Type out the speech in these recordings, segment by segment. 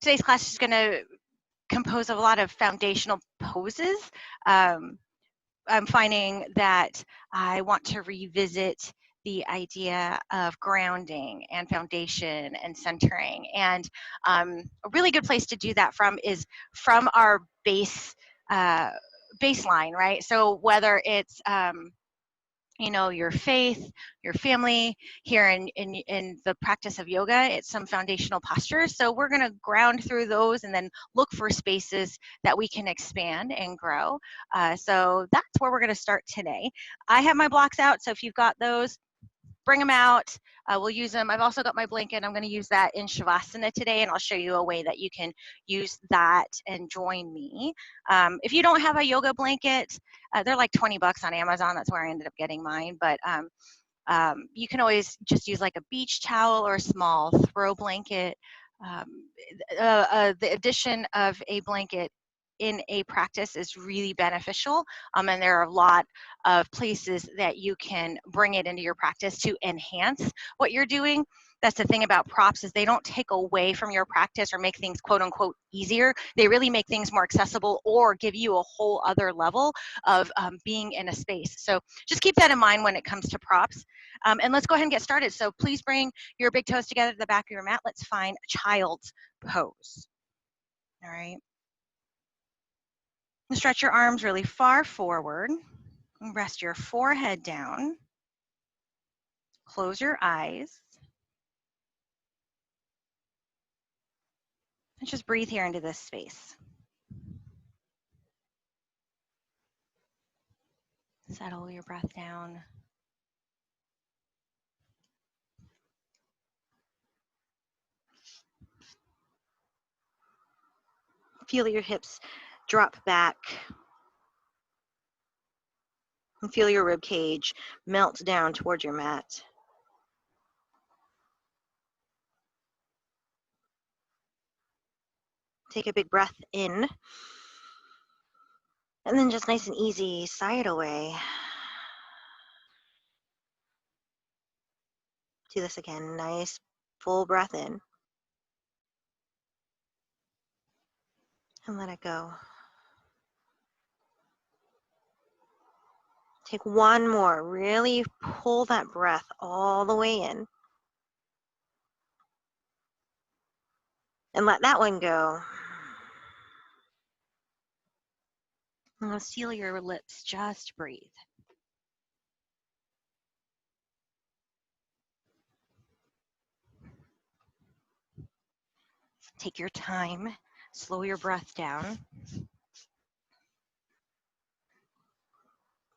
today's class is going to compose of a lot of foundational poses. I'm finding that I want to revisit the idea of grounding and foundation and centering. And a really good place to do that from is from our baseline, right? So whether it's you know, your faith, your family. Here in the practice of yoga, it's some foundational postures. So we're going to ground through those and then look for spaces that we can expand and grow. So that's where we're going to start today. I have my blocks out, so if you've got those, bring them out. We'll use them. I've also got my blanket. I'm going to use that in Shavasana today, and I'll show you a way that you can use that and join me. If you don't have a yoga blanket, they're like 20 bucks on Amazon. That's where I ended up getting mine. But you can always just use like a beach towel or a small throw blanket. The addition of a blanket in a practice is really beneficial, and there are a lot of places that you can bring it into your practice to enhance what you're doing. That's the thing about props, is they don't take away from your practice or make things quote unquote easier. They really make things more accessible or give you a whole other level of being in a space. So just keep that in mind when it comes to props. And let's go ahead and get started. So please bring your big toes together to the back of your mat. Let's find child's pose. All right. Stretch your arms really far forward. Rest your forehead down. Close your eyes. And just breathe here into this space. Settle your breath down. Feel your hips drop back. And feel your rib cage melt down toward your mat. Take a big breath in. And then just nice and easy, sigh it away. Do this again. Nice full breath in. And let it go. Take one more. Really pull that breath all the way in. And let that one go. Now seal your lips. Just breathe. Take your time. Slow your breath down.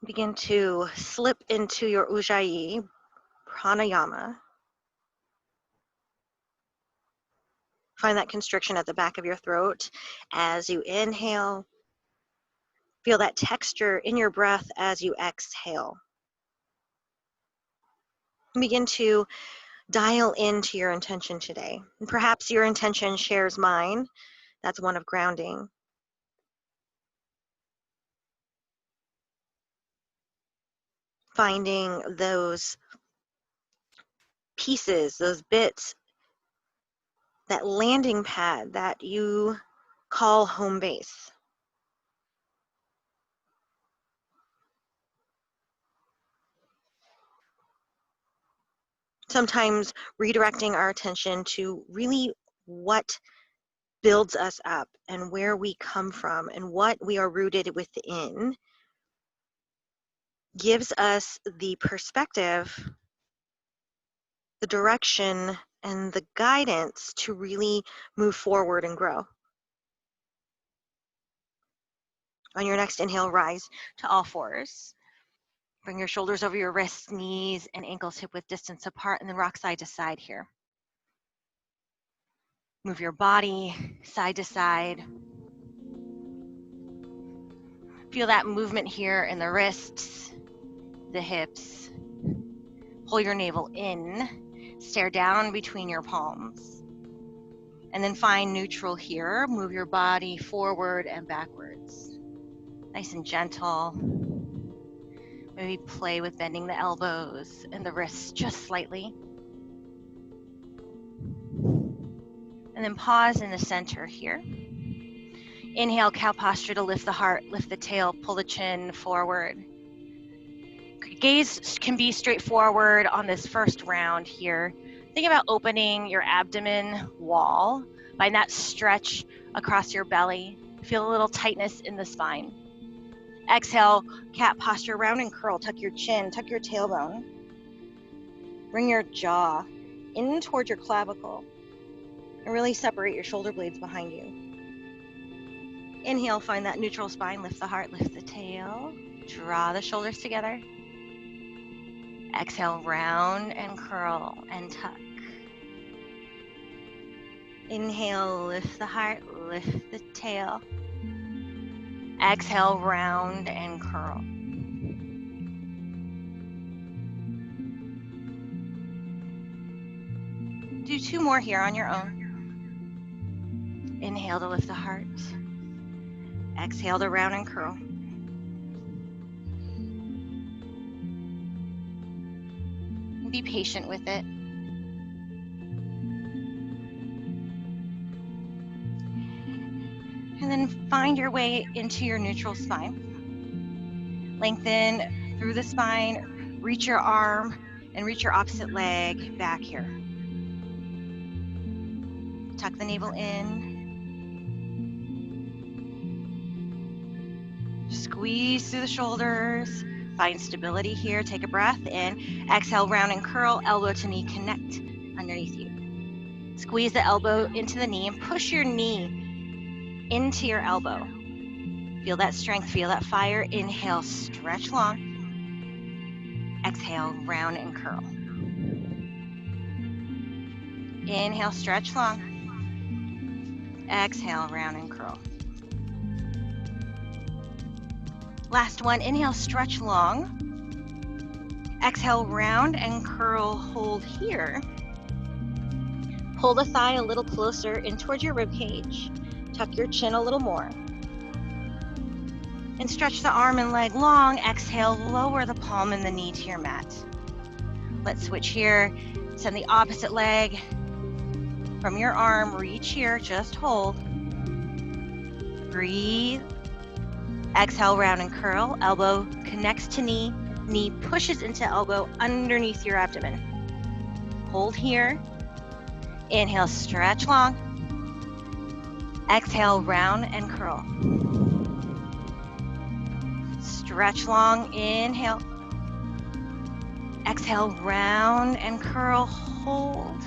Begin to slip into your Ujjayi pranayama. Find that constriction at the back of your throat as you inhale. Feel that texture in your breath as you exhale. Begin to dial into your intention today. And perhaps your intention shares mine. That's one of grounding. Finding those pieces, those bits, that landing pad that you call home base. Sometimes redirecting our attention to really what builds us up and where we come from and what we are rooted within gives us the perspective, the direction, and the guidance to really move forward and grow. On your next inhale, rise to all fours. Bring your shoulders over your wrists, knees, and ankles hip width distance apart, and then rock side to side here. Move your body side to side. Feel that movement here in the wrists, the hips. Pull your navel in, stare down between your palms. And then find neutral here. Move your body forward and backwards. Nice and gentle. Maybe play with bending the elbows and the wrists just slightly. And then pause in the center here. Inhale, cow posture to lift the heart, lift the tail, pull the chin forward. Gaze can be straightforward on this first round here. Think about opening your abdomen wall. Find that stretch across your belly. Feel a little tightness in the spine. Exhale, cat posture, round and curl. Tuck your chin, tuck your tailbone. Bring your jaw in towards your clavicle and really separate your shoulder blades behind you. Inhale, find that neutral spine, lift the heart, lift the tail. Draw the shoulders together. Exhale, round and curl and tuck. Inhale, lift the heart, lift the tail. Exhale, round and curl. Do 2 more here on your own. Inhale to lift the heart. Exhale to round and curl. Be patient with it. And then find your way into your neutral spine. Lengthen through the spine, reach your arm, and reach your opposite leg back here. Tuck the navel in. Squeeze through the shoulders. Find stability here. Take a breath in. Exhale, round and curl, elbow to knee, connect underneath you. Squeeze the elbow into the knee and push your knee into your elbow. Feel that strength, feel that fire. Inhale, stretch long. Exhale, round and curl. Inhale, stretch long. Exhale, round and curl. Last one, inhale, stretch long. Exhale, round and curl, hold here. Pull the thigh a little closer in towards your rib cage. Tuck your chin a little more. And stretch the arm and leg long. Exhale, lower the palm and the knee to your mat. Let's switch here. Send the opposite leg from your arm. Reach here, just hold. Breathe. Exhale, round and curl. Elbow connects to knee. Knee pushes into elbow underneath your abdomen. Hold here. Inhale, stretch long. Exhale, round and curl. Stretch long, inhale. Exhale, round and curl, hold.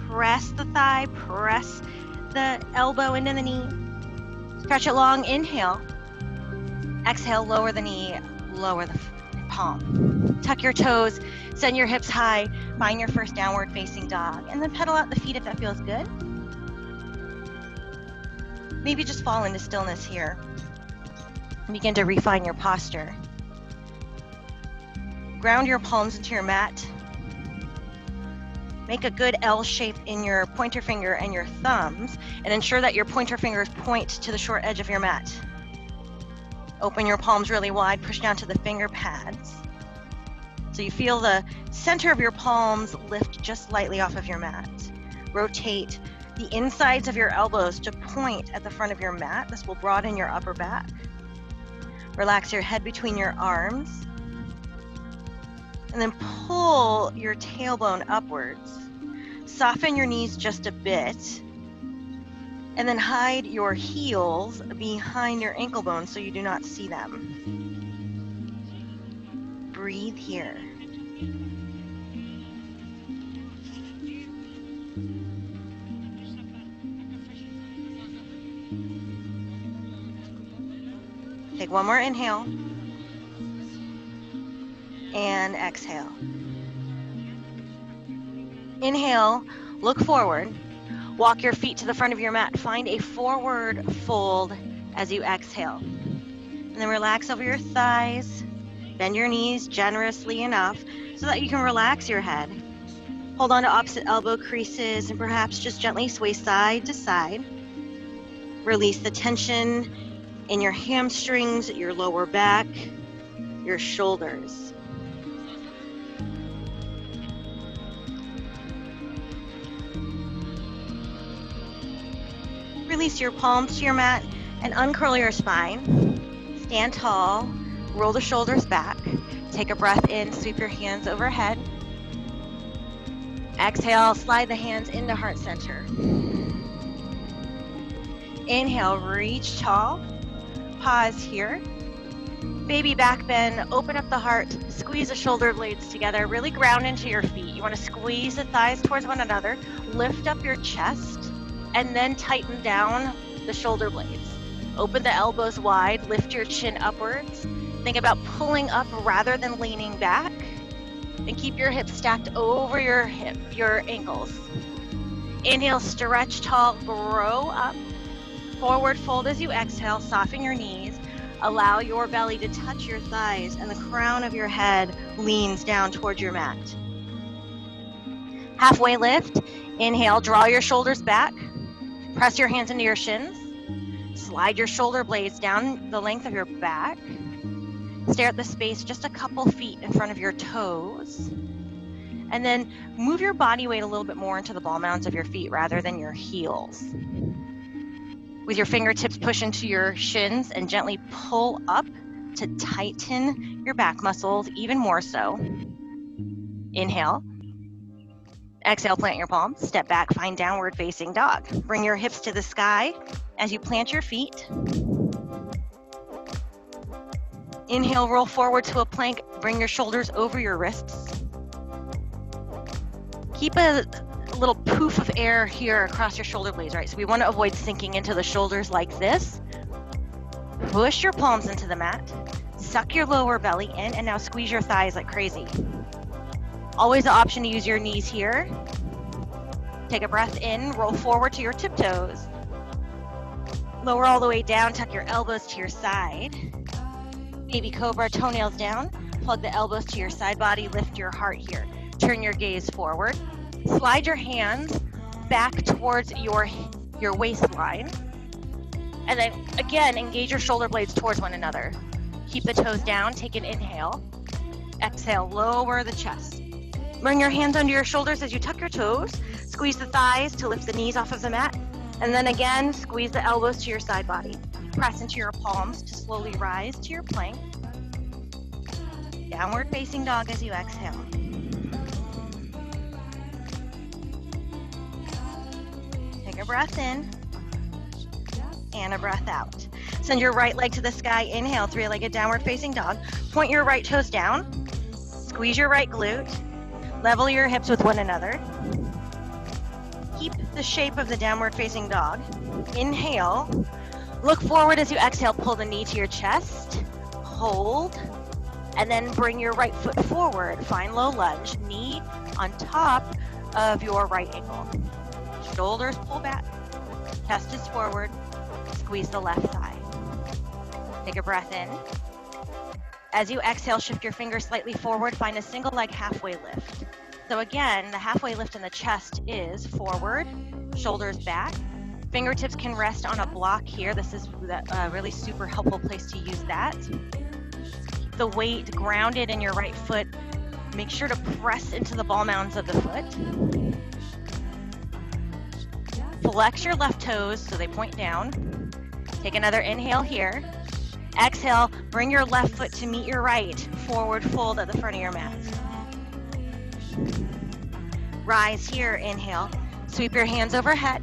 Press the thigh, press the elbow into the knee. Stretch it long, inhale. Exhale, lower the knee, lower the palm. Tuck your toes, send your hips high, find your first downward facing dog, and then pedal out the feet if that feels good. Maybe just fall into stillness here. Begin to refine your posture. Ground your palms into your mat. Make a good L shape in your pointer finger and your thumbs, and ensure that your pointer fingers point to the short edge of your mat. Open your palms really wide, push down to the finger pads. So you feel the center of your palms lift just lightly off of your mat. Rotate the insides of your elbows to point at the front of your mat. This will broaden your upper back. Relax your head between your arms. And then pull your tailbone upwards. Soften your knees just a bit. And then hide your heels behind your ankle bones so you do not see them. Breathe here. Take one more inhale. And exhale. Inhale, look forward. Walk your feet to the front of your mat. Find a forward fold as you exhale. And then relax over your thighs. Bend your knees generously enough so that you can relax your head. Hold on to opposite elbow creases and perhaps just gently sway side to side. Release the tension in your hamstrings, your lower back, your shoulders. Release your palms to your mat and uncurl your spine. Stand tall, roll the shoulders back. Take a breath in, sweep your hands overhead. Exhale, slide the hands into heart center. Inhale, reach tall. Pause here. Baby back bend, open up the heart, squeeze the shoulder blades together, really ground into your feet. You want to squeeze the thighs towards one another, lift up your chest, and then tighten down the shoulder blades. Open the elbows wide, lift your chin upwards. Think about pulling up rather than leaning back, and keep your hips stacked over your ankles. Inhale, stretch tall, grow up. Forward fold as you exhale, soften your knees. Allow your belly to touch your thighs and the crown of your head leans down towards your mat. Halfway lift. Inhale, draw your shoulders back. Press your hands into your shins. Slide your shoulder blades down the length of your back. Stare at the space just a couple feet in front of your toes. And then move your body weight a little bit more into the ball mounds of your feet rather than your heels. With your fingertips push into your shins and gently pull up to tighten your back muscles even more so. Inhale. Exhale, plant your palms. Step back, find downward facing dog. Bring your hips to the sky as you plant your feet. Inhale, roll forward to a plank. Bring your shoulders over your wrists. Keep a little poof of air here across your shoulder blades, right? So we want to avoid sinking into the shoulders like this. Push your palms into the mat. Suck your lower belly in, and now squeeze your thighs like crazy. Always the option to use your knees here. Take a breath in, roll forward to your tiptoes. Lower all the way down, tuck your elbows to your side. Baby cobra, toenails down. Plug the elbows to your side body, lift your heart here. Turn your gaze forward. Slide your hands back towards your waistline. And then again, engage your shoulder blades towards one another. Keep the toes down, take an inhale. Exhale, lower the chest. Bring your hands under your shoulders as you tuck your toes. Squeeze the thighs to lift the knees off of the mat. And then again, squeeze the elbows to your side body. Press into your palms to slowly rise to your plank. Downward facing dog as you exhale. Take a breath in and a breath out. Send your right leg to the sky. Inhale, three-legged downward facing dog. Point your right toes down. Squeeze your right glute. Level your hips with one another. Keep the shape of the downward facing dog. Inhale. Look forward as you exhale. Pull the knee to your chest. Hold. And then bring your right foot forward. Find low lunge. Knee on top of your right ankle. Shoulders pull back. Chest is forward. Squeeze the left thigh. Take a breath in. As you exhale, shift your fingers slightly forward. Find a single leg halfway lift. So again, the halfway lift in the chest is forward, shoulders back. Fingertips can rest on a block here. This is a really super helpful place to use that. Keep the weight grounded in your right foot. Make sure to press into the ball mounds of the foot. Flex your left toes so they point down. Take another inhale here. Exhale, bring your left foot to meet your right. Forward fold at the front of your mat. Rise here, inhale. Sweep your hands overhead.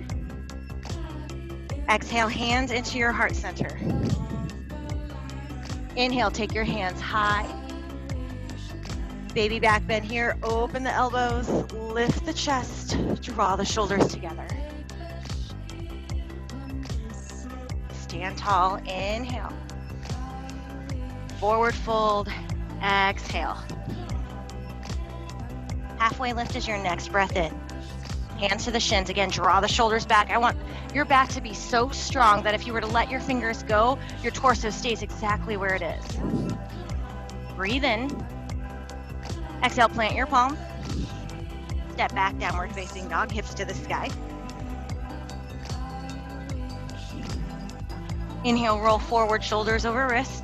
Exhale, hands into your heart center. Inhale, take your hands high. Baby back bend here. Open the elbows, lift the chest, draw the shoulders together. Stand tall, inhale. Forward fold, exhale. Halfway lift is your next breath in. Hands to the shins. Again, draw the shoulders back. I want your back to be so strong that if you were to let your fingers go, your torso stays exactly where it is. Breathe in. Exhale, plant your palms. Step back, downward facing dog, hips to the sky. Inhale, roll forward, shoulders over wrists.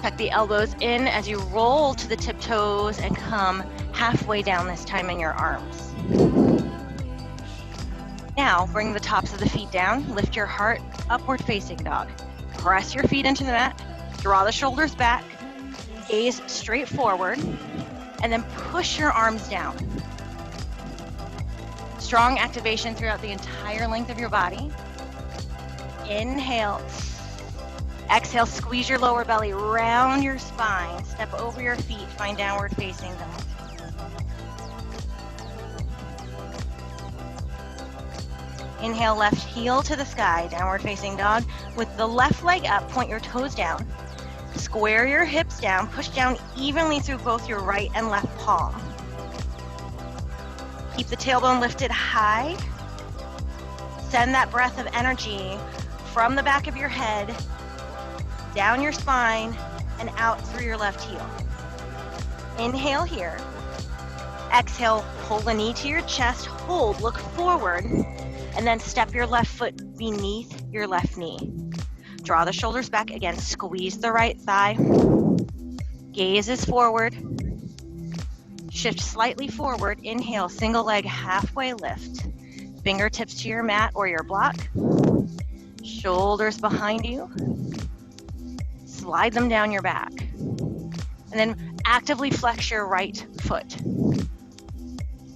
Tuck the elbows in as you roll to the tiptoes and come halfway down this time in your arms. Now, bring the tops of the feet down, lift your heart, upward facing dog. Press your feet into the mat, draw the shoulders back, gaze straight forward, and then push your arms down. Strong activation throughout the entire length of your body. Inhale. Exhale, squeeze your lower belly, round your spine, step over your feet, find downward facing dog. Inhale, left heel to the sky, downward facing dog. With the left leg up, point your toes down. Square your hips down, push down evenly through both your right and left palm. Keep the tailbone lifted high. Send that breath of energy from the back of your head, down your spine, and out through your left heel. Inhale here. Exhale, pull the knee to your chest, hold, look forward, and then step your left foot beneath your left knee. Draw the shoulders back again, squeeze the right thigh. Gaze is forward. Shift slightly forward. Inhale, single leg halfway lift. Fingertips to your mat or your block. Shoulders behind you. Slide them down your back. And then actively flex your right foot.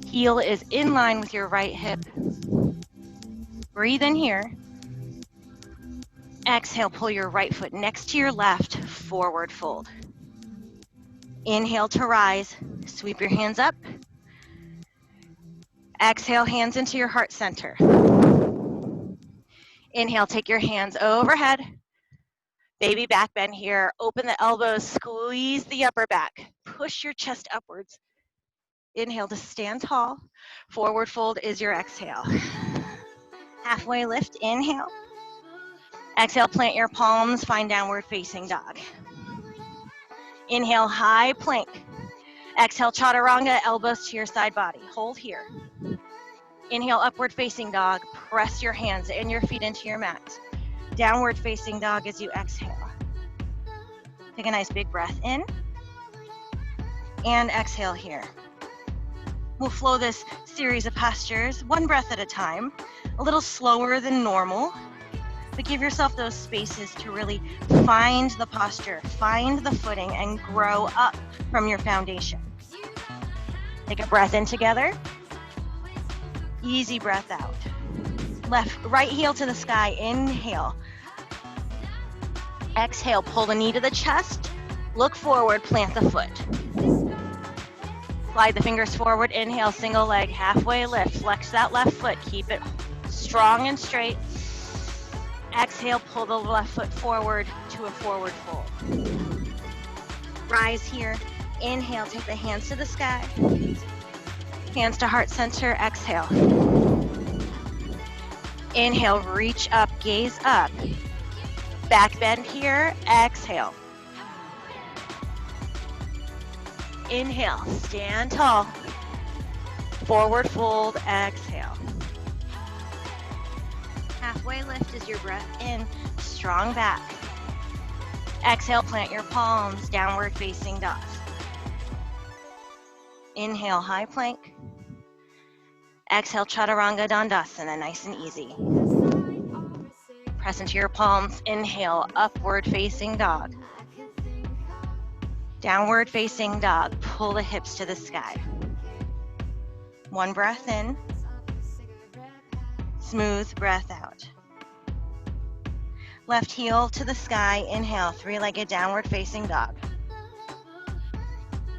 Heel is in line with your right hip. Breathe in here. Exhale, pull your right foot next to your left, forward fold. Inhale to rise, sweep your hands up. Exhale, hands into your heart center. Inhale, take your hands overhead. Baby back bend here. Open the elbows, squeeze the upper back. Push your chest upwards. Inhale to stand tall. Forward fold is your exhale. Halfway lift, inhale. Exhale, plant your palms, find downward facing dog. Inhale, high plank. Exhale, chaturanga, elbows to your side body. Hold here. Inhale, upward facing dog. Press your hands and your feet into your mat. Downward facing dog as you exhale. Take a nice big breath in. And exhale here. We'll flow this series of postures one breath at a time, a little slower than normal, but give yourself those spaces to really find the posture, find the footing, and grow up from your foundation. Take a breath in together. Easy breath out. Right heel to the sky, inhale. Exhale, pull the knee to the chest. Look forward, plant the foot. Slide the fingers forward, inhale, single leg, halfway lift. Flex that left foot, keep it strong and straight. Exhale, pull the left foot forward to a forward fold. Rise here. Inhale, take the hands to the sky. Hands to heart center, exhale. Inhale, reach up, gaze up. Back bend here, exhale. Inhale, stand tall. Forward fold, exhale. Halfway lift is your breath in, strong back. Exhale, plant your palms, downward facing dog. Inhale, high plank. Exhale, chaturanga dandasana, nice and easy. Press into your palms, inhale, upward facing dog. Downward facing dog, pull the hips to the sky. One breath in. Smooth breath out. Left heel to the sky, inhale, three-legged downward facing dog.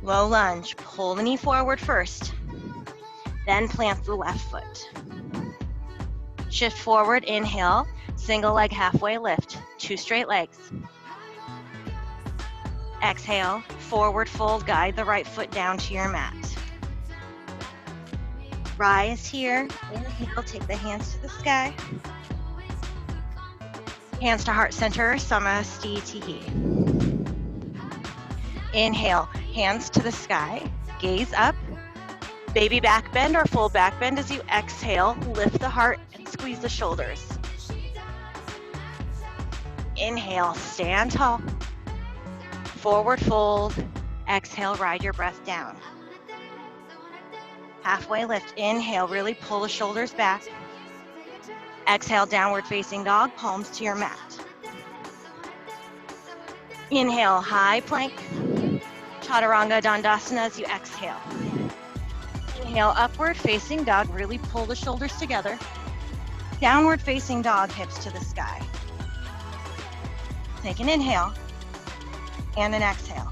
Low lunge, pull the knee forward first, then plant the left foot. Shift forward, inhale, single leg halfway lift, two straight legs. Exhale, forward fold, guide the right foot down to your mat. Rise here, inhale, take the hands to the sky. Hands to heart center, samastitihi. Inhale, hands to the sky, gaze up. Baby back bend or full back bend as you exhale, lift the heart and squeeze the shoulders. Inhale, stand tall. Forward fold, exhale, ride your breath down. Halfway lift, inhale, really pull the shoulders back. Exhale, downward facing dog, palms to your mat. Inhale, high plank. Chaturanga Dandasana as you exhale. Inhale, upward facing dog, really pull the shoulders together. Downward facing dog, hips to the sky. Take an inhale and an exhale.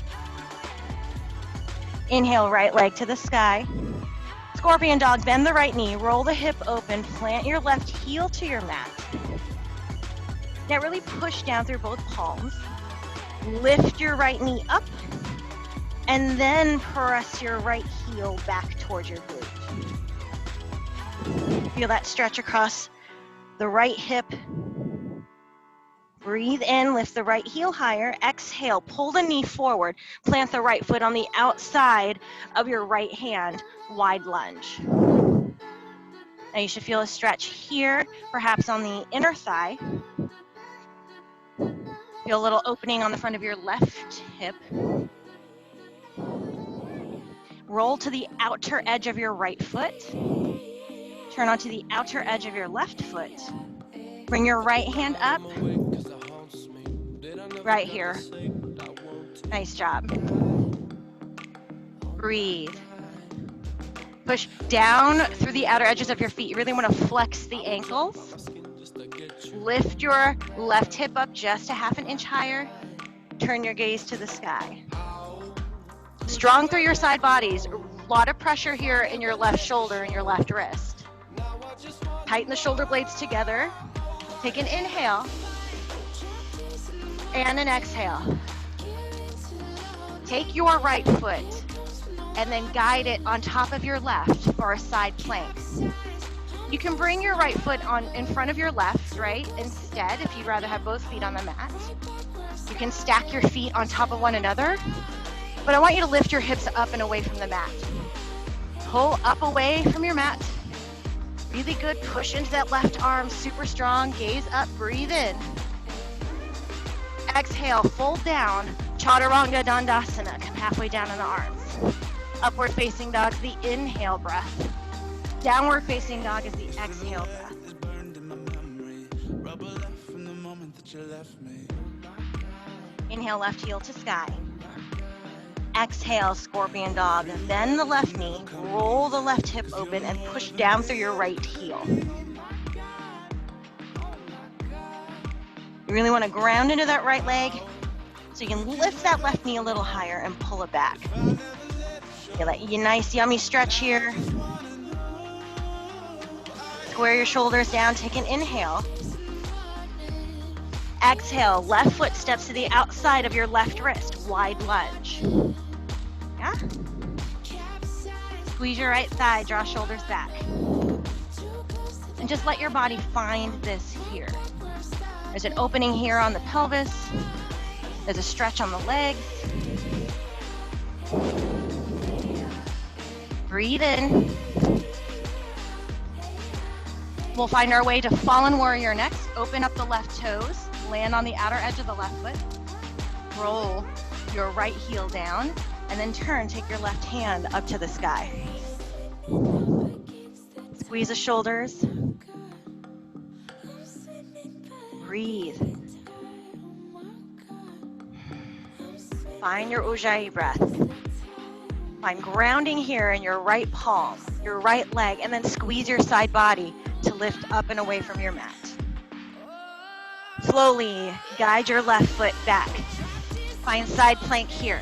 Inhale, right leg to the sky. Scorpion dog, bend the right knee, roll the hip open, plant your left heel to your mat. Now really push down through both palms. Lift your right knee up, and then press your right heel back towards your glute. Feel that stretch across the right hip. Breathe in, lift the right heel higher. Exhale, pull the knee forward. Plant the right foot on the outside of your right hand, wide lunge. Now you should feel a stretch here, perhaps on the inner thigh. Feel a little opening on the front of your left hip. Roll to the outer edge of your right foot. Turn onto the outer edge of your left foot. Bring your right hand up. Right here. Nice job. Breathe. Push down through the outer edges of your feet. You really want to flex the ankles. Lift your left hip up just a half an inch higher. Turn your gaze to the sky. Strong through your side bodies. A lot of pressure here in your left shoulder and your left wrist. Tighten the shoulder blades together. Take an inhale and an exhale. Take your right foot and then guide it on top of your left for a side plank. You can bring your right foot on in front of your left, right, instead, if you'd rather have both feet on the mat. You can stack your feet on top of one another, but I want you to lift your hips up and away from the mat. Pull up away from your mat. Really good, push into that left arm, super strong, gaze up, breathe in. Exhale, fold down, Chaturanga Dandasana, come halfway down in the arms. Upward facing dog is the inhale breath. Downward facing dog is the exhale breath. Inhale, left heel to sky. Exhale, scorpion dog. Bend the left knee, roll the left hip open, and push down through your right heel. You really want to ground into that right leg so you can lift that left knee a little higher and pull it back. Feel that nice, yummy stretch here. Square your shoulders down, take an inhale. Exhale, left foot steps to the outside of your left wrist, wide lunge. Yeah? Squeeze your right thigh, draw shoulders back. And just let your body find this here. There's an opening here on the pelvis. There's a stretch on the legs. Breathe in. We'll find our way to Fallen Warrior next. Open up the left toes. Land on the outer edge of the left foot. Roll your right heel down. And then turn, take your left hand up to the sky. Squeeze the shoulders. Breathe. Find your Ujjayi breath. Find grounding here in your right palm, your right leg, and then squeeze your side body to lift up and away from your mat. Slowly guide your left foot back. Find side plank here.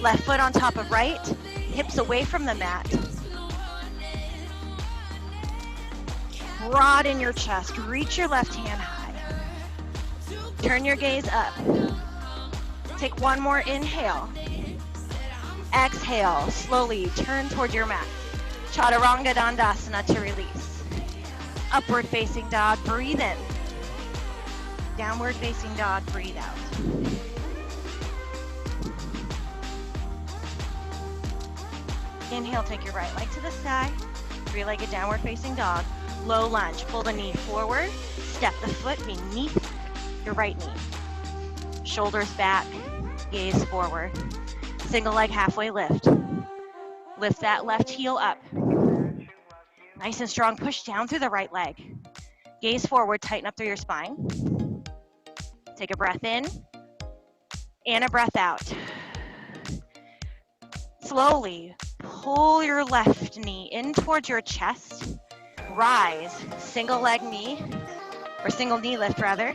Left foot on top of right, hips away from the mat. Broaden your chest, reach your left hand high. Turn your gaze up. Take one more inhale. Exhale, slowly turn toward your mat. Chaturanga Dandasana to release. Upward facing dog, breathe in. Downward facing dog, breathe out. Inhale, take your right leg to the sky. Three-legged downward facing dog. Low lunge, pull the knee forward. Step the foot beneath your right knee. Shoulders back, gaze forward. Single leg halfway lift. Lift that left heel up. Nice and strong, push down through the right leg. Gaze forward, tighten up through your spine. Take a breath in and a breath out. Slowly pull your left knee in towards your chest. Rise, single leg knee, or single knee lift rather.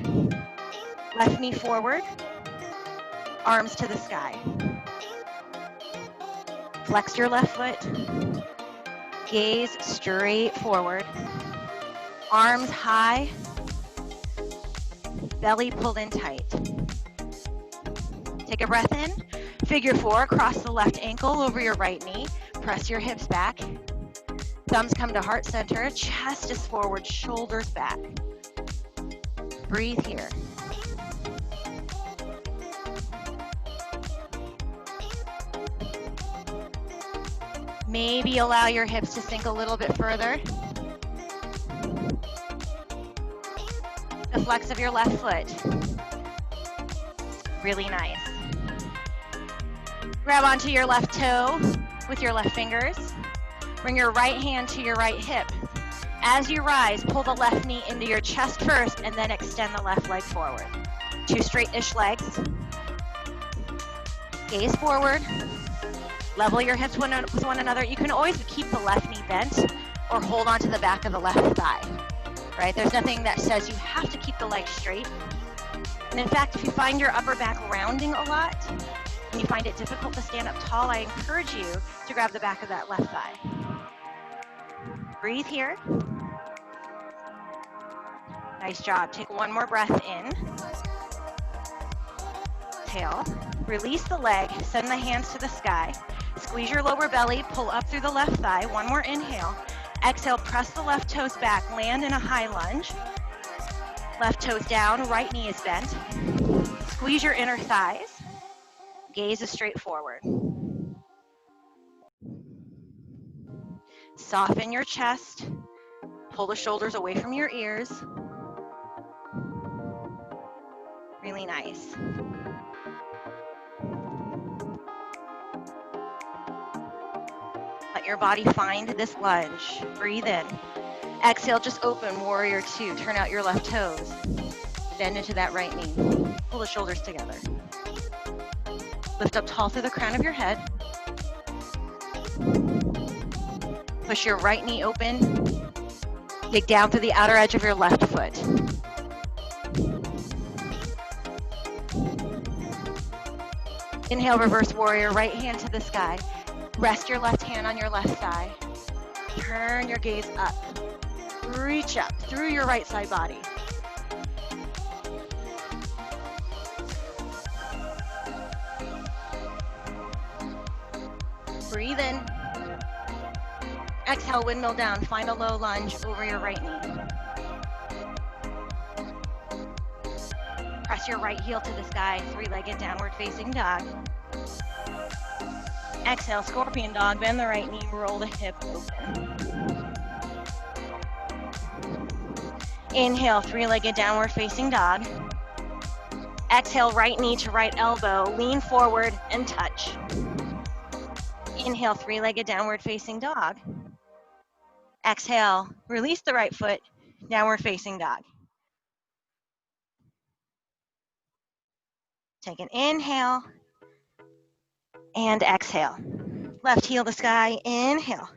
Left knee forward, arms to the sky. Flex your left foot. Gaze straight forward. Arms high, belly pulled in tight. Take a breath in. Figure four, cross the left ankle over your right knee. Press your hips back. Thumbs come to heart center. Chest is forward, shoulders back. Breathe here. Maybe allow your hips to sink a little bit further. The flex of your left foot. Really nice. Grab onto your left toe with your left fingers. Bring your right hand to your right hip. As you rise, pull the left knee into your chest first and then extend the left leg forward. 2 straight-ish legs. Gaze forward. Level your hips with one another. You can always keep the left knee bent or hold onto the back of the left thigh, right? There's nothing that says you have to keep the leg straight. And in fact, if you find your upper back rounding a lot and you find it difficult to stand up tall, I encourage you to grab the back of that left thigh. Breathe here. Nice job. Take one more breath in. Exhale. Release the leg. Send the hands to the sky. Squeeze your lower belly. Pull up through the left thigh. One more inhale. Exhale. Press the left toes back. Land in a high lunge. Left toes down. Right knee is bent. Squeeze your inner thighs. Gaze is straight forward. Soften your chest. Pull the shoulders away from your ears. Really nice. Let your body find this lunge. Breathe in. Exhale, just open, warrior two. Turn out your left toes. Bend into that right knee. Pull the shoulders together. Lift up tall through the crown of your head. Push your right knee open. Dig down through the outer edge of your left foot. Inhale, reverse warrior, right hand to the sky. Rest your left hand on your left thigh. Turn your gaze up. Reach up through your right side body. Breathe in. Exhale, windmill down. Find a low lunge over your right knee. Press your right heel to the sky, three-legged downward facing dog. Exhale, scorpion dog, bend the right knee, roll the hip open. Inhale, three-legged downward facing dog. Exhale, right knee to right elbow, lean forward and touch. Inhale, three-legged downward facing dog. Exhale, release the right foot, downward facing dog. Take an inhale and exhale. Left heel to sky, inhale.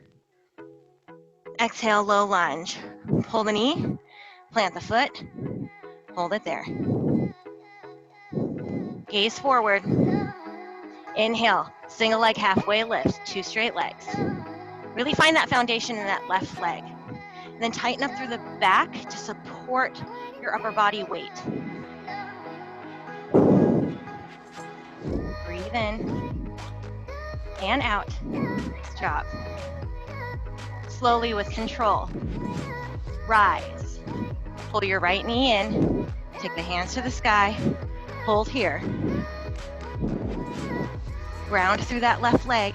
Exhale, low lunge. Pull the knee, plant the foot, hold it there. Gaze forward. Inhale, single leg halfway lift, 2 straight legs. Really find that foundation in that left leg. And then tighten up through the back to support your upper body weight. Breathe in and out. Nice job. Slowly with control. Rise. Pull your right knee in. Take the hands to the sky. Hold here. Ground through that left leg.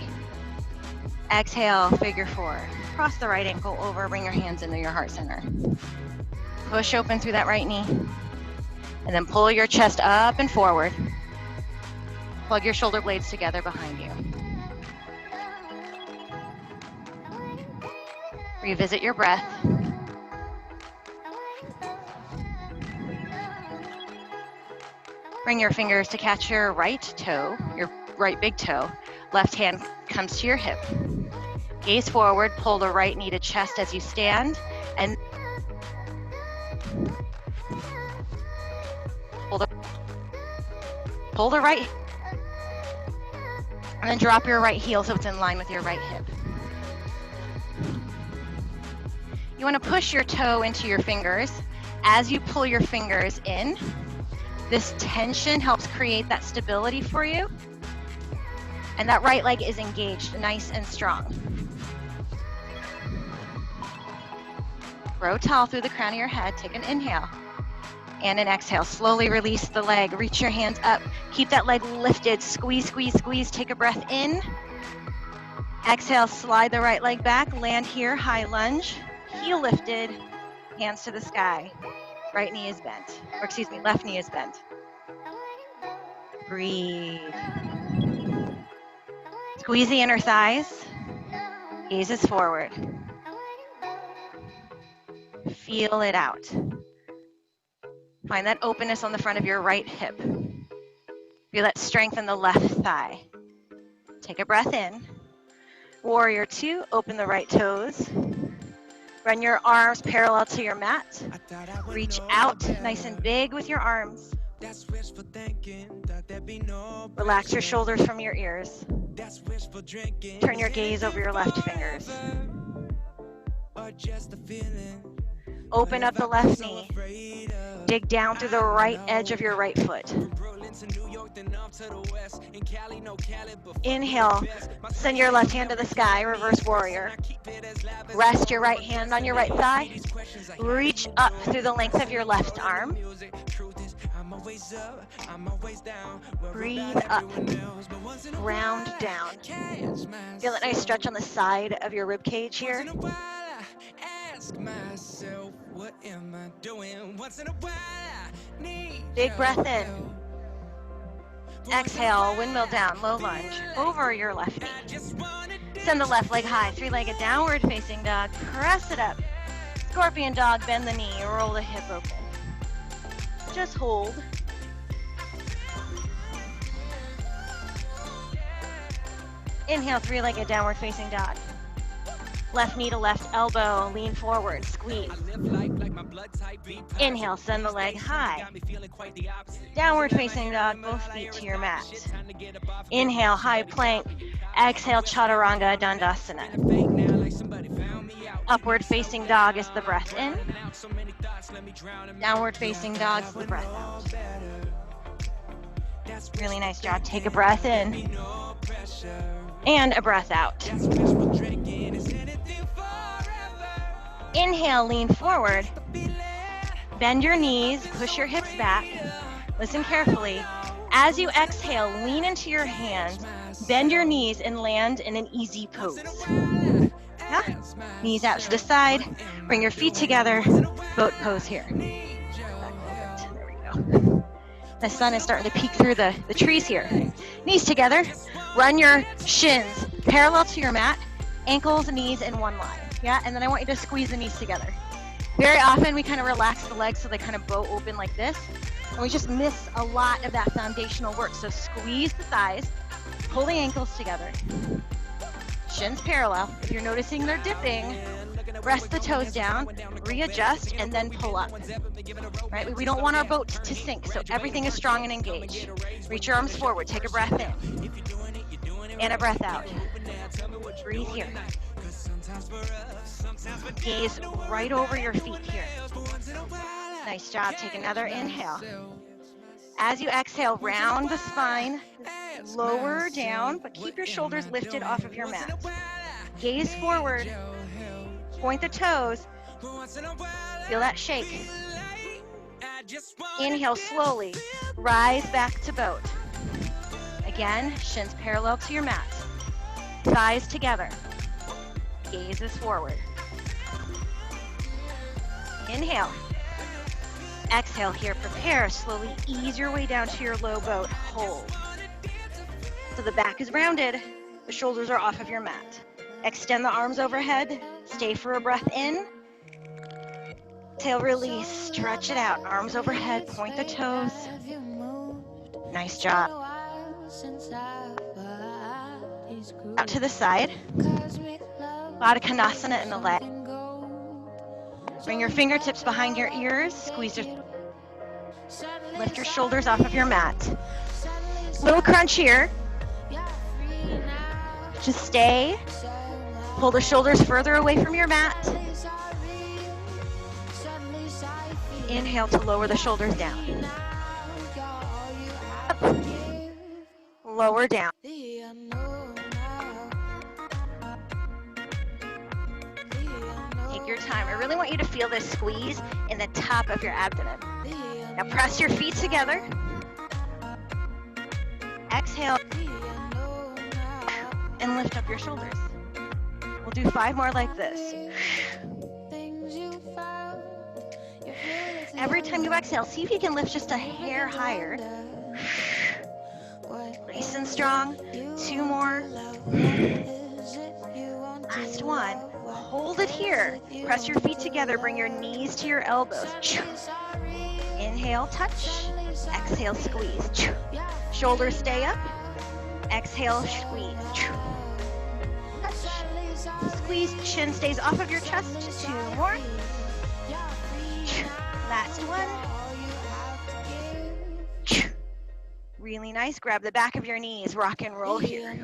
Exhale, figure four. Cross the right ankle over, bring your hands into your heart center. Push open through that right knee. And then pull your chest up and forward. Plug your shoulder blades together behind you. Revisit your breath. Bring your fingers to catch your right toe, your right big toe. Left hand comes to your hip. Gaze forward, pull the right knee to chest as you stand, and pull the right, and then drop your right heel so it's in line with your right hip. You want to push your toe into your fingers. As you pull your fingers in, this tension helps create that stability for you. And that right leg is engaged, nice and strong. Grow tall through the crown of your head. Take an inhale and an exhale. Slowly release the leg. Reach your hands up. Keep that leg lifted. Squeeze, squeeze, squeeze. Take a breath in. Exhale, slide the right leg back. Land here, high lunge. Heel lifted, hands to the sky. Right knee is bent, or excuse me, left knee is bent. Breathe. Squeeze the inner thighs. Gazes forward. Feel it out. Find that openness on the front of your right hip. Feel that strength in the left thigh. Take a breath in. Warrior two, open the right toes. Run your arms parallel to your mat. Reach out nice and big with your arms. Relax your shoulders from your ears. Turn your gaze over your left fingers. Open up the left knee. Dig down through the right edge of your right foot. Inhale, send your left hand to the sky, reverse warrior. Rest your right hand on your right thigh. Reach up through the length of your left arm. Breathe up, round down. Feel a nice stretch on the side of your rib cage here. Big breath in. Exhale, windmill down, low lunge, over your left knee. Send the left leg high, three-legged downward facing dog. Press it up. Scorpion dog, bend the knee, roll the hip open. Just hold. Inhale, three-legged downward facing dog. Left knee to left elbow, lean forward, squeeze. Inhale, send the leg high. Downward facing dog, both feet to your mat. Inhale, high plank. Exhale, chaturanga dandasana. Upward facing dog is the breath in. Downward facing dog is the breath out. Really nice job. Take a breath in and a breath out. Inhale, lean forward. Bend your knees, push your hips back. Listen carefully. As you exhale, lean into your hands, bend your knees and land in an easy pose. Yeah? Knees out to the side. Bring your feet together. Boat pose here. There we go. The sun is starting to peek through the trees here. Knees together. Run your shins parallel to your mat. Ankles, knees in one line. Yeah, and then I want you to squeeze the knees together. Very often we kind of relax the legs so they kind of bow open like this. And we just miss a lot of that foundational work. So squeeze the thighs, pull the ankles together. Shins parallel. If you're noticing they're dipping, rest the toes down, readjust, and then pull up. Right? We don't want our boat to sink, so everything is strong and engaged. Reach your arms forward, take a breath in, and a breath out. Breathe here. Gaze right over your feet here. Nice job. Take another inhale. As you exhale, round the spine, lower down, but keep your shoulders lifted off of your mat. Gaze forward. Point the toes. Feel that shake. Inhale slowly. Rise back to boat. Again, shins parallel to your mat. Thighs together. Gazes forward. Inhale. Exhale here. Prepare. Slowly ease your way down to your low boat. Hold. So the back is rounded. The shoulders are off of your mat. Extend the arms overhead. Stay for a breath in. Exhale, release. Stretch it out. Arms overhead. Point the toes. Nice job. Out to the side. Baddha Konasana in the leg. Bring your fingertips behind your ears. Squeeze your, lift your shoulders off of your mat. Little crunch here. Just stay. Pull the shoulders further away from your mat. Inhale to lower the shoulders down. Up. Lower down. Take your time. I really want you to feel this squeeze in the top of your abdomen. Now press your feet together. Exhale. And lift up your shoulders. We'll do 5 more like this. Every time you exhale, see if you can lift just a hair higher. Nice and strong. 2 more. Last one. Hold it here. Press your feet together. Bring your knees to your elbows. Inhale, touch. Exhale, squeeze. Shoulders stay up. Exhale, squeeze. Touch. Squeeze. Chin stays off of your chest. 2 more. Last one. Really nice. Grab the back of your knees. Rock and roll here.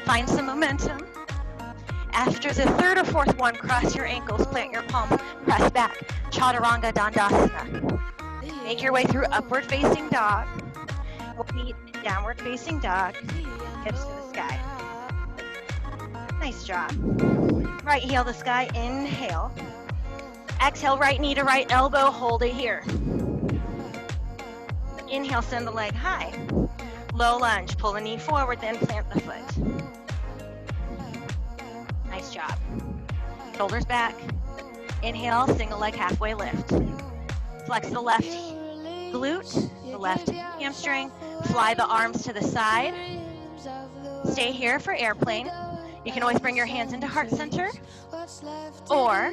Find some momentum. After the 3rd or 4th one, cross your ankles, plant your palms, press back. Chaturanga Dandasana. Make your way through upward facing dog. Feet downward facing dog. Hips to the sky. Nice job. Right heel to sky. Inhale. Exhale, right knee to right elbow. Hold it here. Inhale, send the leg high. Low lunge. Pull the knee forward, then plant the foot. Nice job. Shoulders back. Inhale, single leg halfway lift. Flex the left glute, the left hamstring. Fly the arms to the side. Stay here for airplane. You can always bring your hands into heart center, or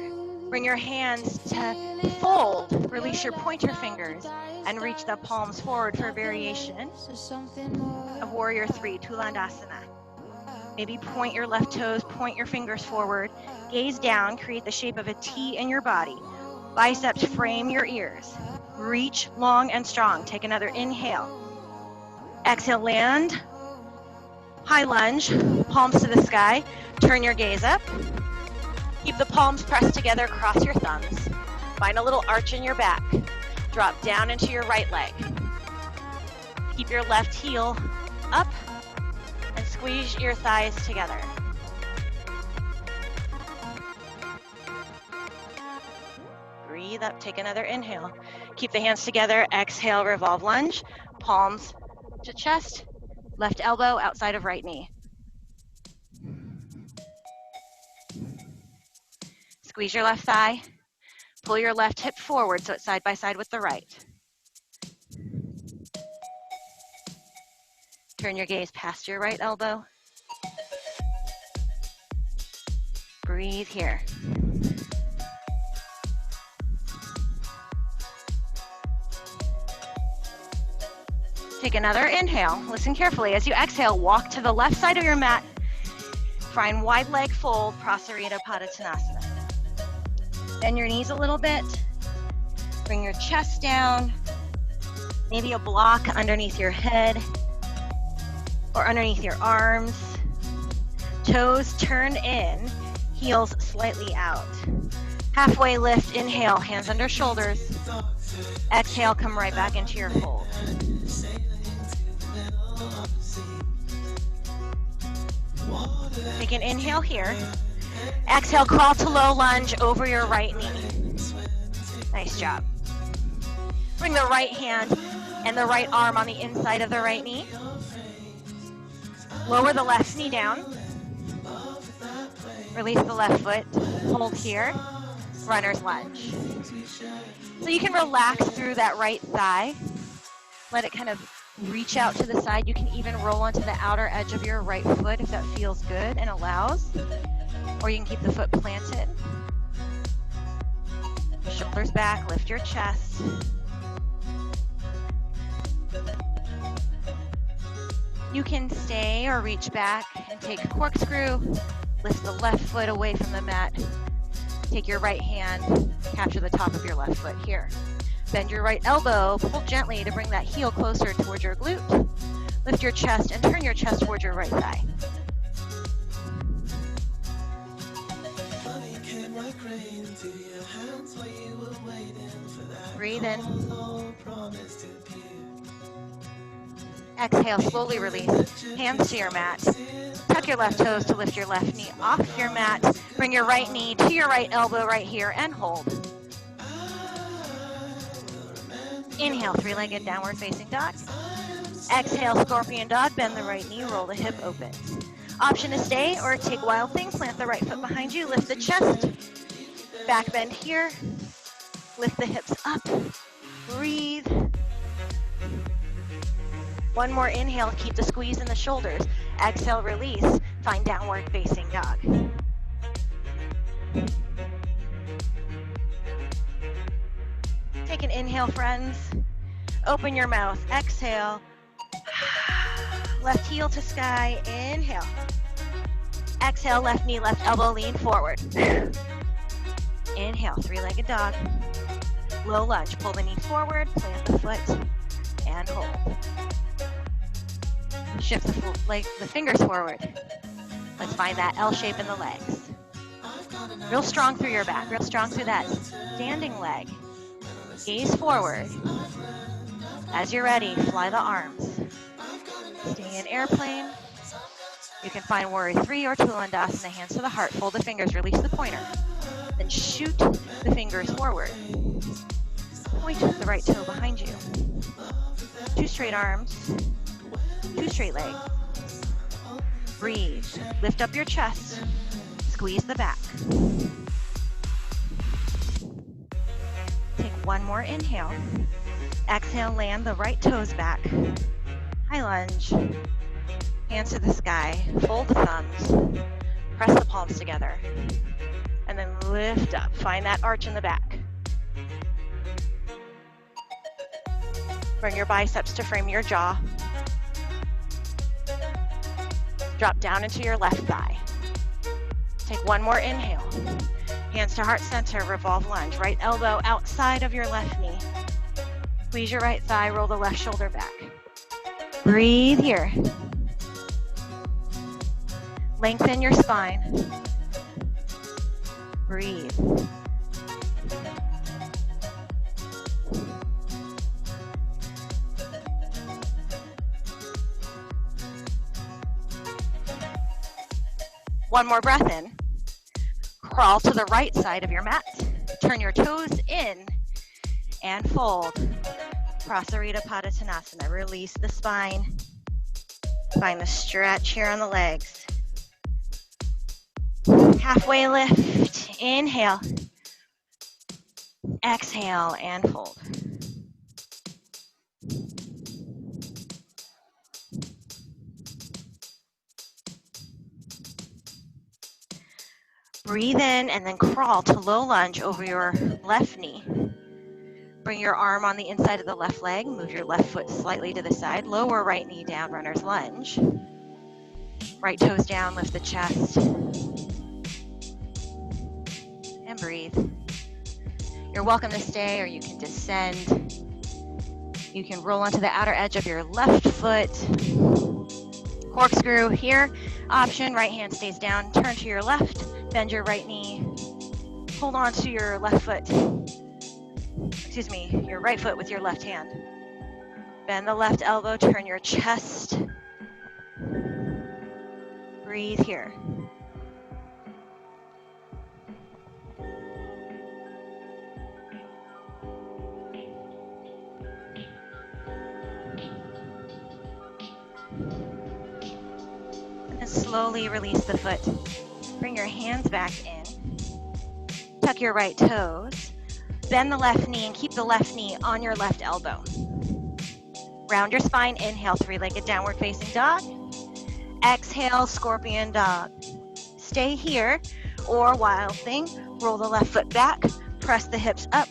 bring your hands to fold. Release your pointer fingers and reach the palms forward for a variation of Warrior 3, Tulandasana. Maybe point your left toes, point your fingers forward, gaze down, create the shape of a T in your body. Biceps frame your ears. Reach long and strong. Take another inhale. Exhale, land. High lunge, palms to the sky. Turn your gaze up. Keep the palms pressed together, cross your thumbs. Find a little arch in your back. Drop down into your right leg. Keep your left heel up. And squeeze your thighs together. Breathe up, take another inhale. Keep the hands together, exhale, revolve lunge. Palms to chest, left elbow outside of right knee. Squeeze your left thigh. Pull your left hip forward so it's side by side with the right. Turn your gaze past your right elbow. Breathe here. Take another inhale. Listen carefully. As you exhale, walk to the left side of your mat. Find wide leg fold, Prasarita Padottanasana. Bend your knees a little bit. Bring your chest down. Maybe a block underneath your head or underneath your arms. Toes turn in, heels slightly out. Halfway lift, inhale, hands under shoulders. Exhale, come right back into your fold. Take an inhale here. Exhale, crawl to low lunge over your right knee. Nice job. Bring the right hand and the right arm on the inside of the right knee. Lower the left knee down. Release the left foot. Hold here. Runner's lunge. So you can relax through that right thigh. Let it kind of reach out to the side. You can even roll onto the outer edge of your right foot if that feels good and allows. Or you can keep the foot planted. Shoulders back, lift your chest. You can stay or reach back and take a corkscrew. Lift the left foot away from the mat. Take your right hand, capture the top of your left foot here. Bend your right elbow, pull gently to bring that heel closer towards your glute. Lift your chest and turn your chest towards your right thigh. Breathe in. Exhale, slowly release. Hands to your mat. Tuck your left toes to lift your left knee off your mat. Bring your right knee to your right elbow right here and hold. Inhale, three-legged downward facing dog. Exhale, scorpion dog. Bend the right knee, roll the hip open. Option to stay or take wild thing. Plant the right foot behind you, lift the chest. Back bend here. Lift the hips up. Breathe. One more inhale, keep the squeeze in the shoulders. Exhale, release. Find downward facing dog. Take an inhale, friends. Open your mouth. Exhale. Left heel to sky. Inhale. Exhale, left knee, left elbow, lean forward. Inhale, three-legged dog. Low lunge. Pull the knee forward, plant the foot, and hold. Shift the fingers forward. Let's find that L shape in the legs. Real strong through your back, real strong through that standing leg. Gaze forward. As you're ready, fly the arms. Stay in airplane. You can find warrior 3 or Tulandasana, hands to the heart. Fold the fingers, release the pointer. Then shoot the fingers forward. Point the right toe behind you. 2 straight arms. 2 straight legs. Breathe. Lift up your chest. Squeeze the back. Take one more inhale. Exhale, land the right toes back. High lunge. Hands to the sky. Fold the thumbs. Press the palms together. And then lift up. Find that arch in the back. Bring your biceps to frame your jaw. Drop down into your left thigh. Take one more inhale. Hands to heart center, revolve lunge. Right elbow outside of your left knee. Squeeze your right thigh, roll the left shoulder back. Breathe here. Lengthen your spine. Breathe. One more breath in. Crawl to the right side of your mat. Turn your toes in and fold. Prasarita Padottanasana. Release the spine. Find the stretch here on the legs. Halfway lift. Inhale. Exhale and fold. Breathe in and then crawl to low lunge over your left knee. Bring your arm on the inside of the left leg. Move your left foot slightly to the side. Lower right knee down, runner's lunge. Right toes down, lift the chest. And breathe. You're welcome to stay or you can descend. You can roll onto the outer edge of your left foot. Corkscrew here. Option, right hand stays down. Turn to your left. Bend your right knee. Hold on to your left foot. Excuse me, your right foot with your left hand. Bend the left elbow, turn your chest. Breathe here. And then slowly release the foot. Bring your hands back in. Tuck your right toes. Bend the left knee and keep the left knee on your left elbow. Round your spine. Inhale, three-legged downward facing dog. Exhale, scorpion dog. Stay here or wild thing. Roll the left foot back. Press the hips up.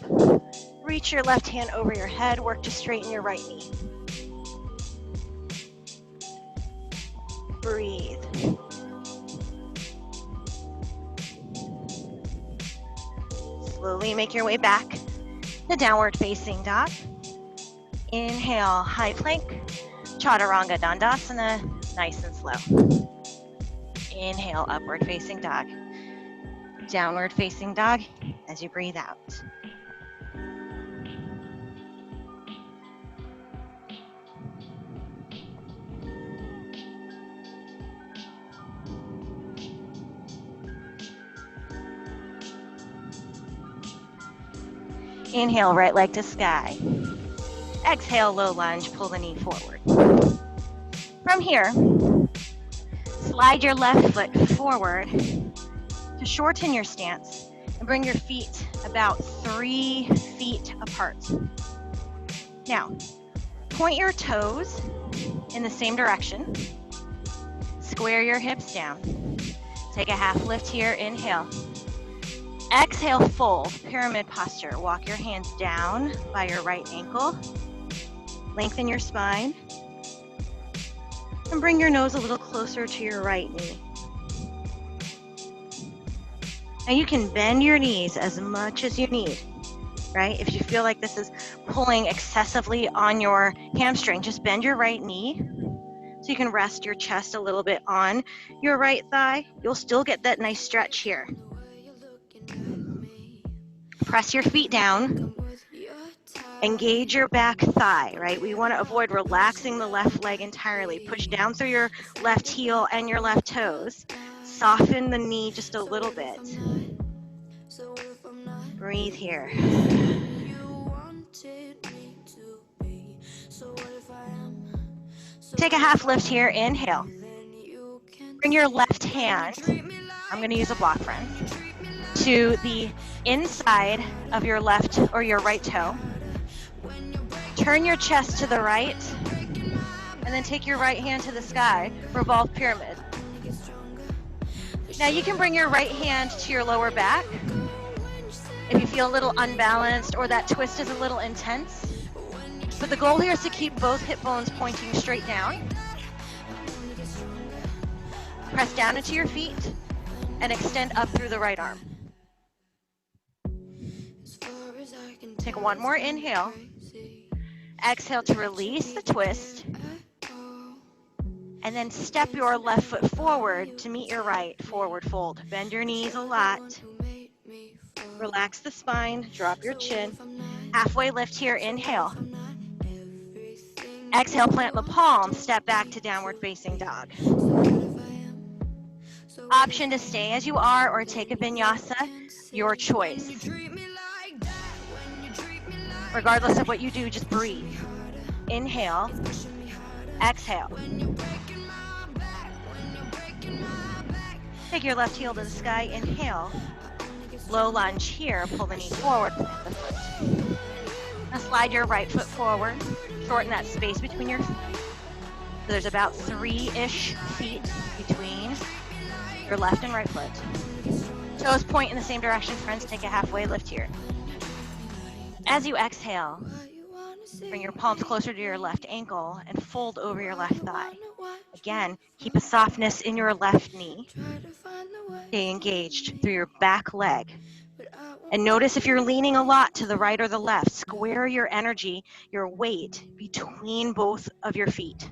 Reach your left hand over your head. Work to straighten your right knee. Breathe. Slowly make your way back to downward facing dog. Inhale, high plank, chaturanga dandasana, nice and slow. Inhale, upward facing dog. Downward facing dog as you breathe out. Inhale, right leg to sky. Exhale, low lunge, pull the knee forward. From here, slide your left foot forward to shorten your stance and bring your feet about 3 feet apart. Now, point your toes in the same direction. Square your hips down. Take a half lift here, inhale. Exhale, fold, pyramid posture. Walk your hands down by your right ankle. Lengthen your spine. And bring your nose a little closer to your right knee. Now you can bend your knees as much as you need, right? If you feel like this is pulling excessively on your hamstring, just bend your right knee so you can rest your chest a little bit on your right thigh. You'll still get that nice stretch here. Press your feet down. Engage your back thigh, right? We want to avoid relaxing the left leg entirely. Push down through your left heel and your left toes. Soften the knee just a little bit. Breathe here. Take a half lift here, inhale. Bring your left hand, I'm going to use a block, friends, to the inside of your left or your right toe. Turn your chest to the right, and then take your right hand to the sky, revolve pyramid. Now you can bring your right hand to your lower back if you feel a little unbalanced or that twist is a little intense. But the goal here is to keep both hip bones pointing straight down. Press down into your feet and extend up through the right arm. Take one more inhale. Exhale to release the twist. And then step your left foot forward to meet your right, forward fold. Bend your knees a lot. Relax the spine, drop your chin. Halfway lift here, inhale. Exhale, plant the palm, step back to downward facing dog. Option to stay as you are or take a vinyasa, your choice. Regardless of what you do, just breathe. Inhale, exhale. Take your left heel to the sky, inhale. Low lunge here, pull the knee forward, plant the foot. Now slide your right foot forward, shorten that space between your feet. So there's about 3-ish feet between your left and right foot. Toes point in the same direction, friends, take a halfway lift here. As you exhale, bring your palms closer to your left ankle and fold over your left thigh. Again, keep a softness in your left knee. Stay engaged through your back leg. And notice if you're leaning a lot to the right or the left, square your energy, your weight between both of your feet.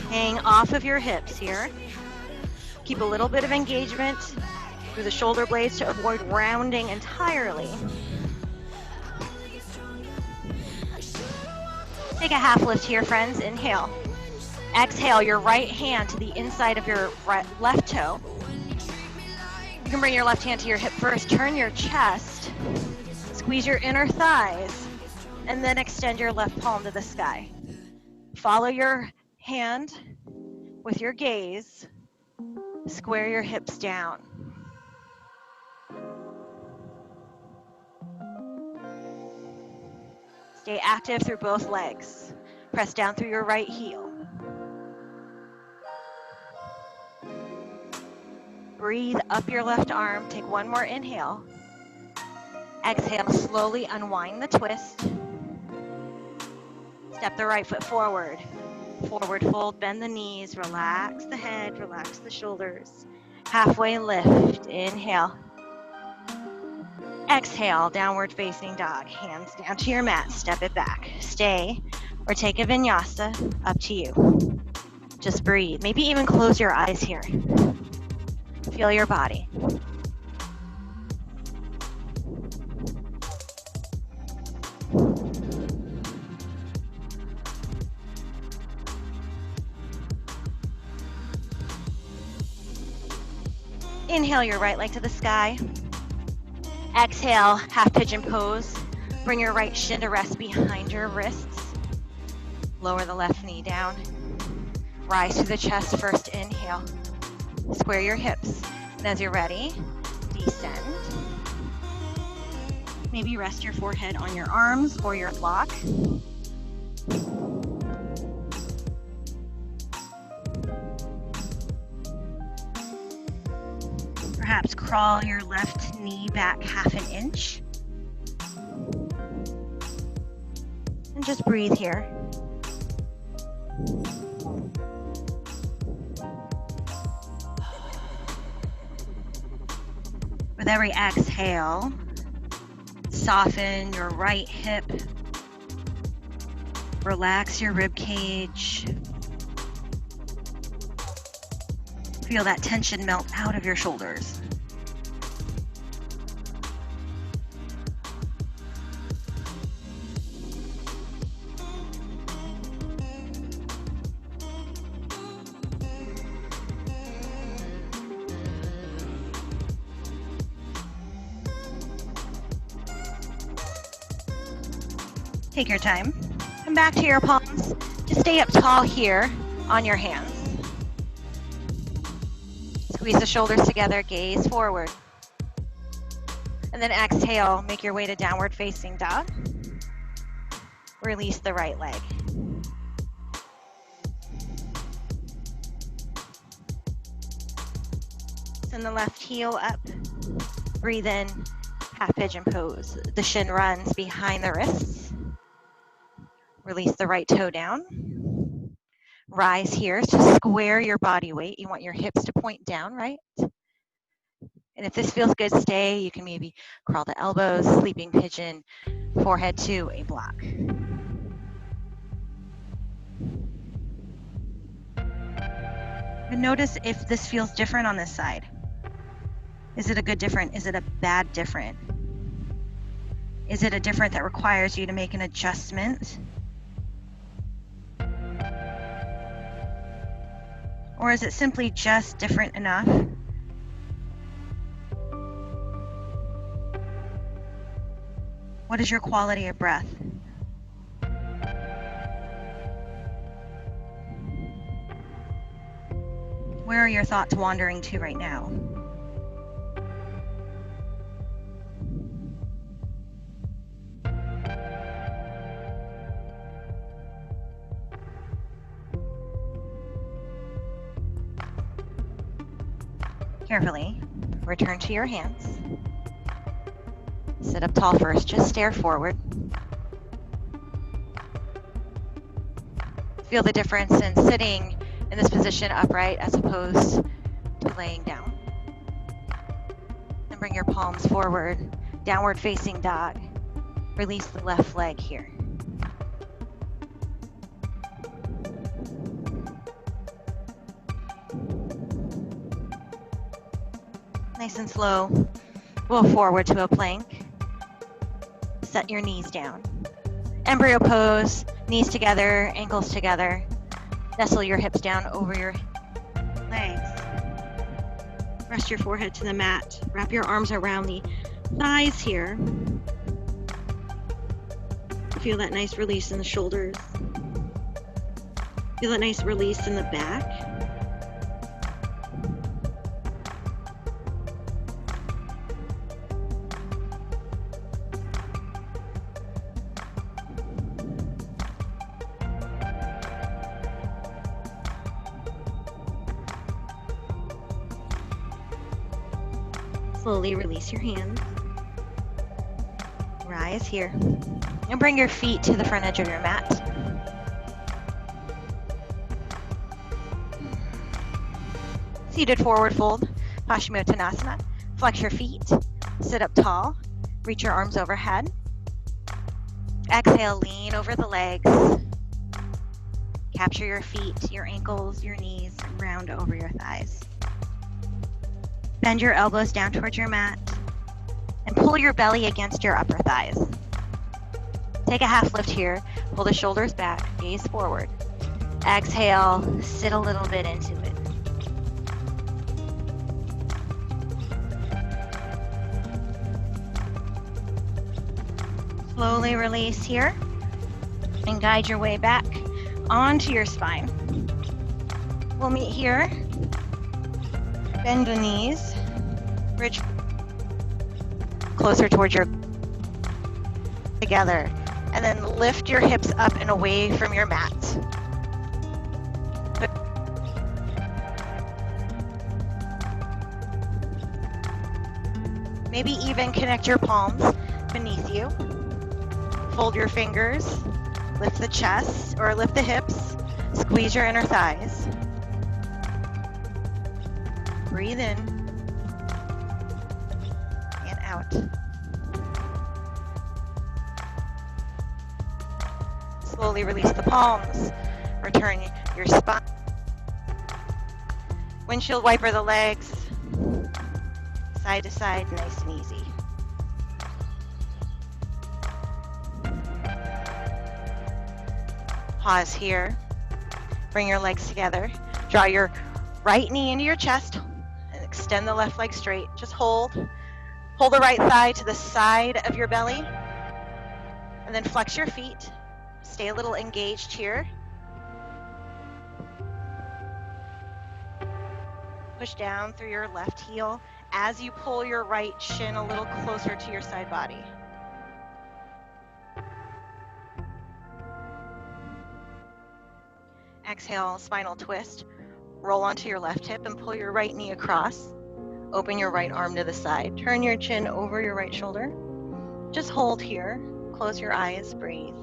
Hang off of your hips here. Keep a little bit of engagement through the shoulder blades to avoid rounding entirely. Take a half lift here, friends. Inhale. Exhale, your right hand to the inside of your left toe. You can bring your left hand to your hip first. Turn your chest. Squeeze your inner thighs. And then extend your left palm to the sky. Follow your hand with your gaze. Square your hips down. Stay active through both legs. Press down through your right heel. Breathe up your left arm. Take one more inhale. Exhale, slowly unwind the twist. Step the right foot forward. Forward fold, bend the knees, relax the head, relax the shoulders. Halfway lift, inhale. Exhale, downward facing dog. Hands down to your mat, step it back. Stay or take a vinyasa, up to you. Just breathe. Maybe even close your eyes here. Feel your body. Inhale your right leg to the sky. Exhale, half pigeon pose. Bring your right shin to rest behind your wrists. Lower the left knee down. Rise through the chest first, inhale. Square your hips. And as you're ready, descend. Maybe rest your forehead on your arms or your block. Perhaps crawl your left knee back half an inch. And just breathe here. With every exhale, soften your right hip. Relax your rib cage. Feel that tension melt out of your shoulders. Take your time. Come back to your palms. Just stay up tall here on your hands. Squeeze the shoulders together, gaze forward. And then exhale, make your way to downward facing dog. Release the right leg. Send the left heel up. Breathe in, half pigeon pose. The shin runs behind the wrists. Release the right toe down. Rise here to square your body weight. You want your hips to point down, right? And if this feels good, stay. You can maybe crawl the elbows, sleeping pigeon, forehead to a block. And notice if this feels different on this side. Is it a good different? Is it a bad different? Is it a different that requires you to make an adjustment? Or is it simply just different enough? What is your quality of breath? Where are your thoughts wandering to right now? Carefully, return to your hands. Sit up tall first, just stare forward. Feel the difference in sitting in this position upright as opposed to laying down. And bring your palms forward, downward facing dog. Release the left leg here. Nice and slow, roll forward to a plank. Set your knees down. Embryo pose, knees together, ankles together. Nestle your hips down over your legs. Rest your forehead to the mat. Wrap your arms around the thighs here. Feel that nice release in the shoulders. Feel that nice release in the back. Slowly release your hands. Rise here. And bring your feet to the front edge of your mat. Seated forward fold, Paschimottanasana. Flex your feet, sit up tall, reach your arms overhead. Exhale, lean over the legs. Capture your feet, your ankles, your knees, round over your thighs. Bend your elbows down towards your mat and pull your belly against your upper thighs. Take a half lift here, pull the shoulders back, gaze forward. Exhale, sit a little bit into it. Slowly release here and guide your way back onto your spine. We'll meet here. Bend the knees, bridge closer towards your together, and then lift your hips up and away from your mat. Maybe even connect your palms beneath you. Fold your fingers, lift the chest or lift the hips, squeeze your inner thighs. Breathe in and out. Slowly release the palms. Return your spine. Windshield wiper the legs. Side to side, nice and easy. Pause here. Bring your legs together. Draw your right knee into your chest and extend the left leg straight. Just hold. Pull the right thigh to the side of your belly. And then flex your feet. Stay a little engaged here. Push down through your left heel as you pull your right shin a little closer to your side body. Exhale, spinal twist. Roll onto your left hip and pull your right knee across. Open your right arm to the side. Turn your chin over your right shoulder. Just hold here. Close your eyes, breathe.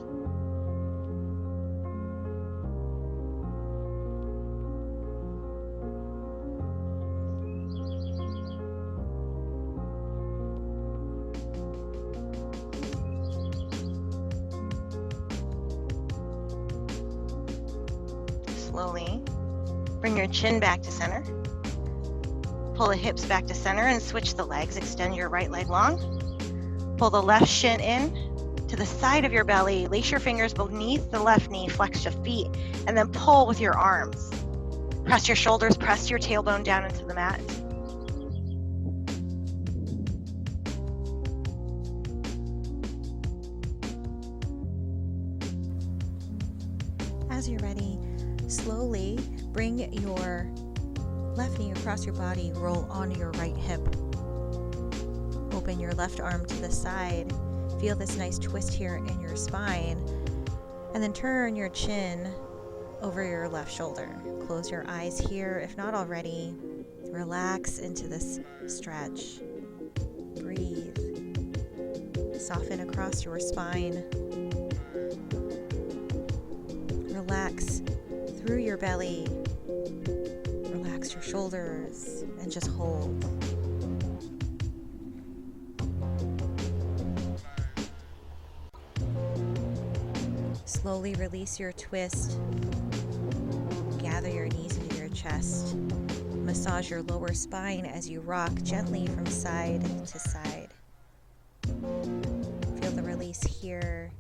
Slowly bring your chin back to center. Pull the hips back to center and switch the legs. Extend your right leg long. Pull the left shin in to the side of your belly. Lace your fingers beneath the left knee. Flex your feet and then pull with your arms. Press your shoulders, press your tailbone down into the mat. As you're ready, slowly bring your left knee across your body, roll onto your right hip. Open your left arm to the side. Feel this nice twist here in your spine. And then turn your chin over your left shoulder. Close your eyes here, if not already. Relax into this stretch. Breathe. Soften across your spine. Relax through your belly. Relax your shoulders and just hold. Slowly release your twist. Gather your knees into your chest. Massage your lower spine as you rock gently from side to side. Feel the release here.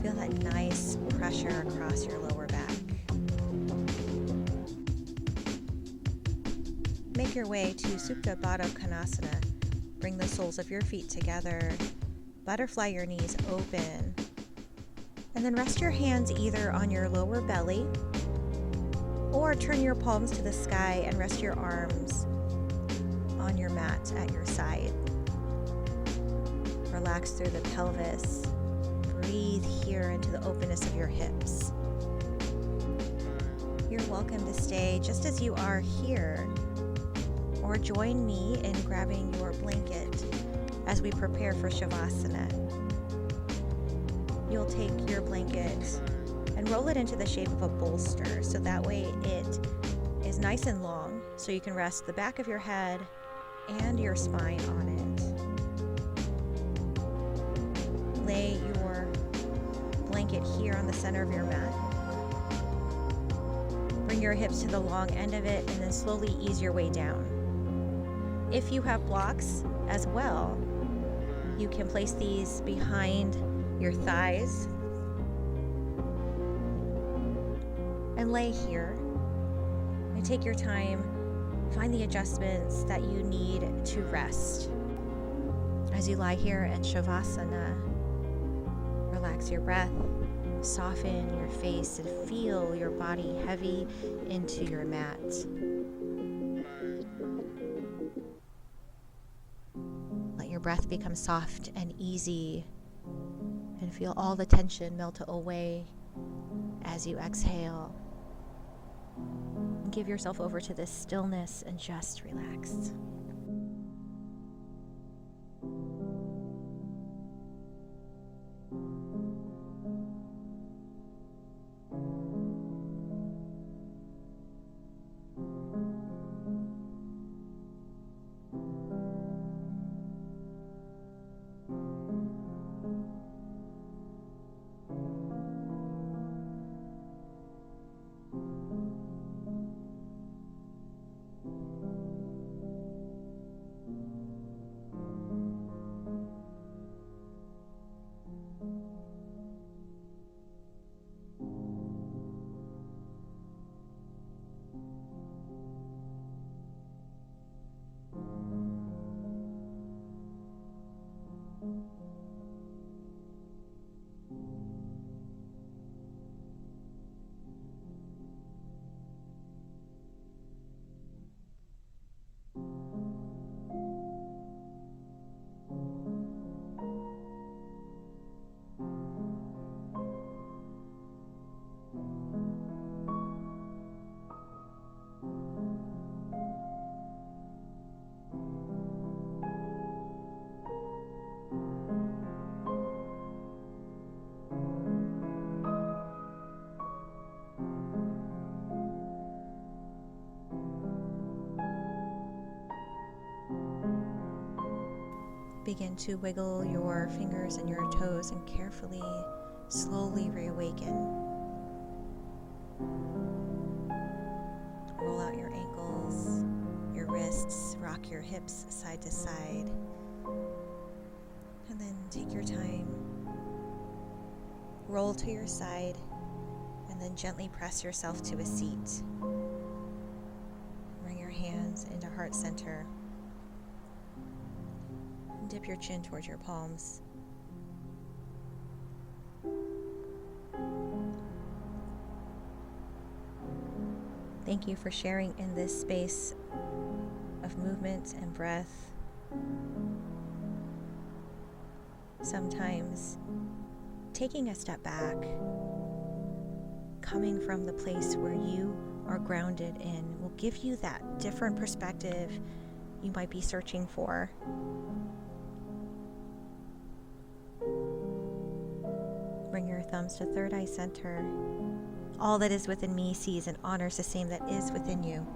Feel that nice pressure across your lower back. Make your way to Supta Baddha Konasana. Bring the soles of your feet together. Butterfly your knees open. And then rest your hands either on your lower belly or turn your palms to the sky and rest your arms on your mat at your side. Relax through the pelvis. Breathe here into the openness of your hips. You're welcome to stay just as you are here, or join me in grabbing your blanket as we prepare for Shavasana. You'll take your blanket and roll it into the shape of a bolster, so that way it is nice and long, So you can rest the back of your head and your spine on it. Lay your blanket here on the center of your mat. Bring your hips to the long end of it and then slowly ease your way down. If you have blocks as well, you can place these behind your thighs and lay here and take your time. Find the adjustments that you need to rest. As you lie here in Shavasana, relax your breath, soften your face, and feel your body heavy into your mat. Let your breath become soft and easy, and feel all the tension melt away as you exhale. Give yourself over to this stillness and just relax. Begin to wiggle your fingers and your toes and carefully, slowly reawaken. Roll out your ankles, your wrists, rock your hips side to side, and then take your time. Roll to your side, and then gently press yourself to a seat. Bring your hands into heart center. Dip your chin towards your palms. Thank you for sharing in this space of movement and breath. Sometimes taking a step back, coming from the place where you are grounded in, will give you that different perspective you might be searching for. Bring your thumbs to third eye center. All that is within me sees and honors the same that is within you.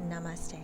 Namaste.